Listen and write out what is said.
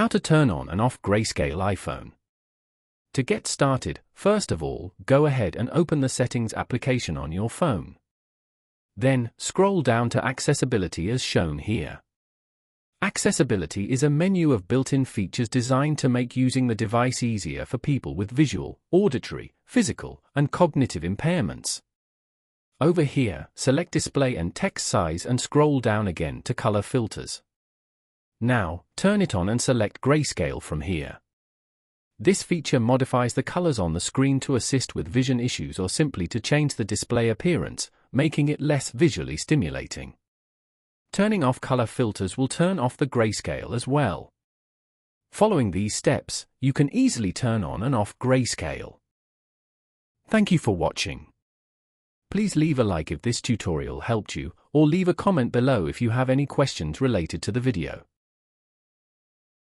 How to turn on and off Grayscale iPhone. To get started, first of all, go ahead and open the Settings application on your phone. Then, scroll down to Accessibility as shown here. Accessibility is a menu of built-in features designed to make using the device easier for people with visual, auditory, physical, and cognitive impairments. Over here, select Display and Text Size and scroll down again to Color Filters. Now, turn it on and select Grayscale from here. This feature modifies the colors on the screen to assist with vision issues or simply to change the display appearance, making it less visually stimulating. Turning off color filters will turn off the grayscale as well. Following these steps, you can easily turn on and off Grayscale. Thank you for watching. Please leave a like if this tutorial helped you, or leave a comment below if you have any questions related to the video.